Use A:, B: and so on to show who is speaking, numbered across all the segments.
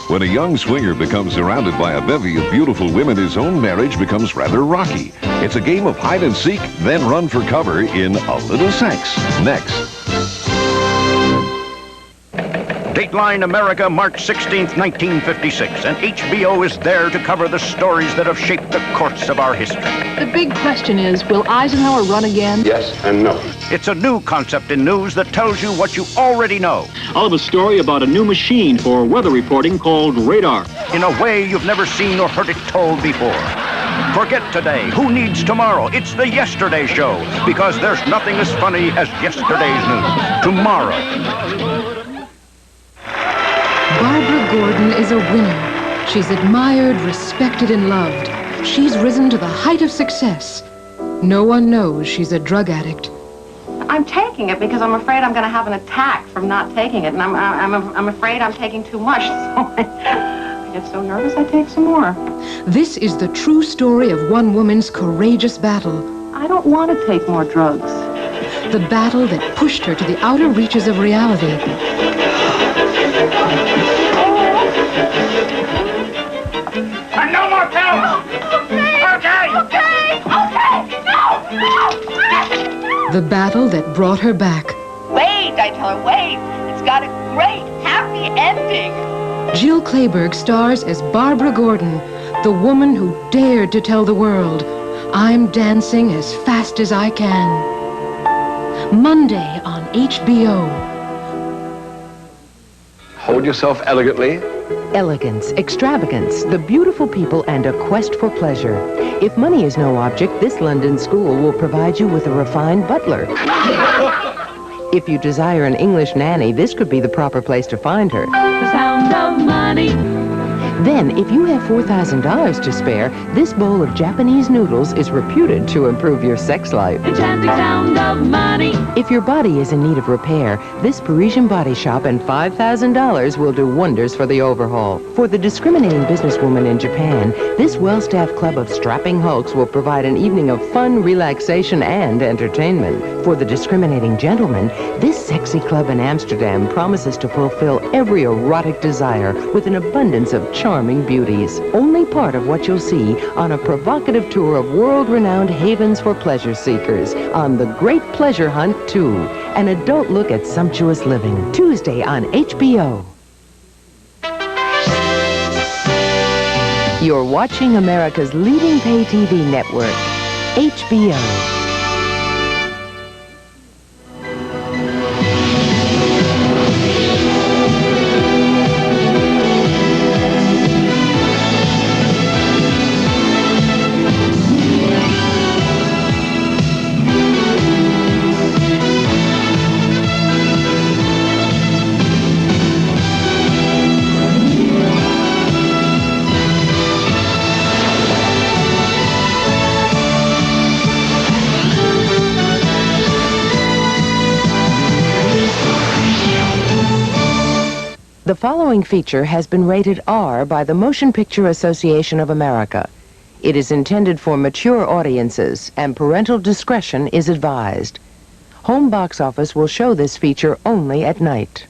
A: When a young swinger becomes surrounded by a bevy of beautiful women, his own marriage becomes rather rocky. It's a game of hide and seek, then run for cover in A Little Sex. Next.
B: Dateline America, March 16th, 1956, and HBO is there to cover the stories that have shaped the course of our history.
C: The big question is, will Eisenhower run again?
D: Yes and no.
B: It's a new concept in news that tells you what you already know.
E: I'll have a story about a new machine for weather reporting called radar.
B: In a way you've never seen or heard it told before. Forget today. Who needs tomorrow? It's the Yesterday Show, because there's nothing as funny as yesterday's news. Tomorrow.
F: Barbara Gordon is a winner. She's admired, respected, and loved. She's risen to the height of success. No one knows she's a drug addict.
G: I'm taking it because I'm afraid I'm going to have an attack from not taking it, and I'm afraid I'm taking too much, so I get so nervous I take some more.
F: This is the true story of one woman's courageous battle.
G: I don't want to take more drugs.
F: The battle that pushed her to the outer reaches of reality.
B: And no more pills! Okay!
F: The battle that brought her back.
H: Wait, I tell her, wait. It's got a great, happy ending.
F: Jill Clayburgh stars as Barbara Gordon, the woman who dared to tell the world, I'm dancing as fast as I can. Monday on HBO.
D: Hold yourself elegantly.
I: Elegance, extravagance, the beautiful people, and a quest for pleasure. If money is no object, this London school will provide you with a refined butler. If you desire an English nanny, this could be the proper place to find her.
H: The sound of money.
I: Then, if you have $4,000 to spare, this bowl of Japanese noodles is reputed to improve your sex life.
H: Enchanting sound of money.
I: If your body is in need of repair, this Parisian body shop and $5,000 will do wonders for the overhaul. For the discriminating businesswoman in Japan, this well-staffed club of strapping hulks will provide an evening of fun, relaxation, and entertainment. For the discriminating gentleman, this sexy club in Amsterdam promises to fulfill every erotic desire with an abundance of charming beauties. Only part of what you'll see on a provocative tour of world-renowned havens for pleasure seekers on The Great Pleasure Hunt 2, an adult look at sumptuous living. Tuesday on HBO. You're watching America's leading pay TV network, HBO. The following feature has been rated R by the Motion Picture Association of America. It is intended for mature audiences, and parental discretion is advised. Home Box Office will show this feature only at night.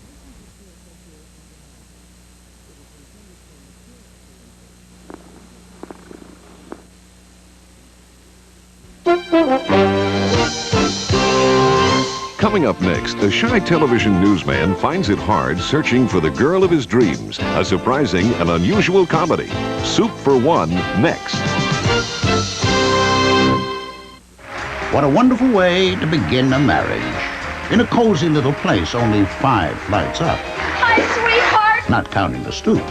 A: Coming up next, a shy television newsman finds it hard searching for the girl of his dreams. A surprising and unusual comedy. Soup for One, next.
J: What a wonderful way to begin a marriage. In a cozy little place only 5 flights up.
H: Hi, sweetheart.
J: Not counting the stoop.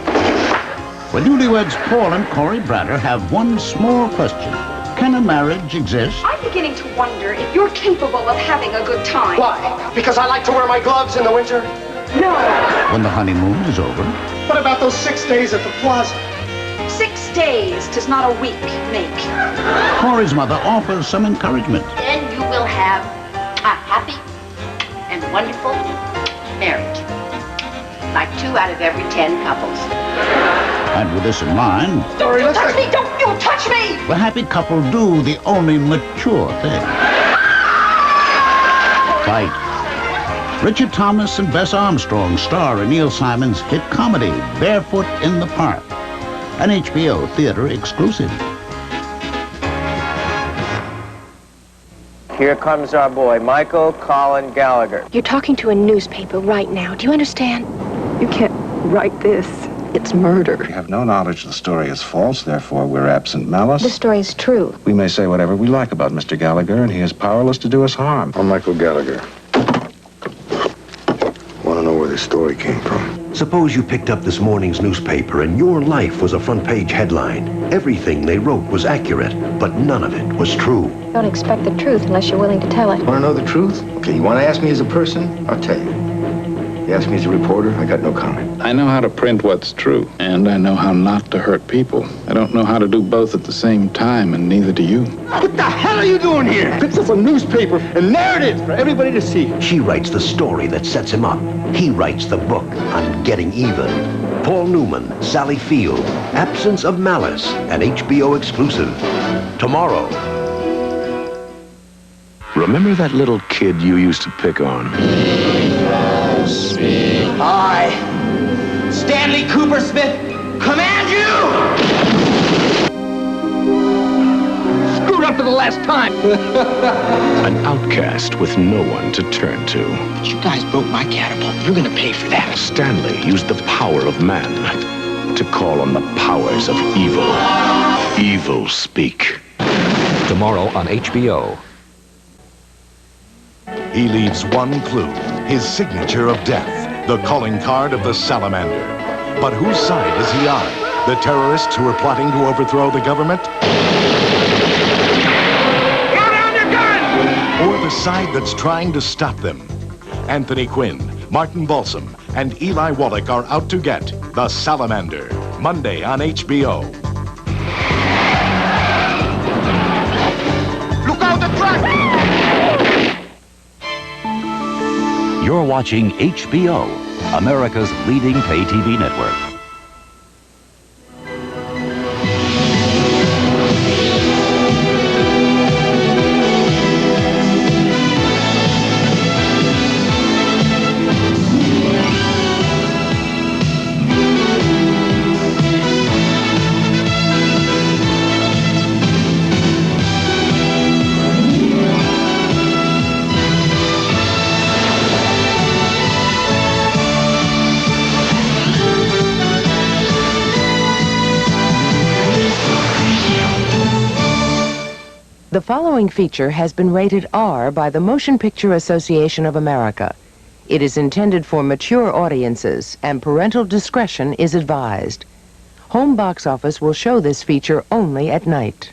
J: When newlyweds Paul and Corey Bratter have one small question. Can a marriage exist?
K: I'm beginning to wonder if you're capable of having a good time.
L: Why? Because I like to wear my gloves in the winter?
K: No.
J: When the honeymoon is over?
L: What about those 6 days at the plaza?
K: 6 days does not a week make.
J: Corey's mother offers some encouragement.
H: Then you will have a happy and wonderful marriage. Like 2 out of every 10 couples.
J: And with this in mind...
L: Sorry, let's
K: touch me! Don't you touch me!
J: The happy couple do the only mature thing. Fight. Richard Thomas and Bess Armstrong star in Neil Simon's hit comedy, Barefoot in the Park, an HBO theater exclusive.
M: Here comes our boy, Michael Colin Gallagher.
N: You're talking to a newspaper right now. Do you understand?
O: You can't write this. It's murder.
P: We have no knowledge the story is false, therefore we're absent malice.
N: The story is true.
P: We may say whatever we like about Mr. Gallagher, and he is powerless to do us harm.
D: I'm Michael Gallagher. Want to know where this story came from?
Q: Suppose you picked up this morning's newspaper and your life was a front-page headline. Everything they wrote was accurate, but none of it was true.
N: Don't expect the truth unless you're willing to tell it.
D: Want to know the truth? Okay, you want to ask me as a person? I'll tell you. You ask me as a reporter, I got no comment.
R: I know how to print what's true, and I know how not to hurt people. I don't know how to do both at the same time, and neither do you.
L: What the hell are you doing here? This is a newspaper, and there it is for everybody to see.
Q: She writes the story that sets him up. He writes the book on getting even. Paul Newman, Sally Field, Absence of Malice, an HBO exclusive. Tomorrow.
S: Remember that little kid you used to pick on?
T: I, Stanley Cooper Smith, command you!
L: Screwed up for the last time.
S: An outcast with no one to turn to.
T: You guys broke my catapult. You're gonna pay for that.
S: Stanley used the power of man to call on the powers of evil. Evilspeak.
U: Tomorrow on HBO.
V: He leaves one clue, his signature of death, the calling card of the Salamander. But whose side is he on? The terrorists who are plotting to overthrow the government?
L: Throw down your gun!
V: Or the side that's trying to stop them? Anthony Quinn, Martin Balsam, and Eli Wallach are out to get the Salamander. Monday on HBO.
L: Look out the track!
W: You're watching HBO, America's leading pay TV network.
I: The following feature has been rated R by the Motion Picture Association of America. It is intended for mature audiences, and parental discretion is advised. Home Box Office will show this feature only at night.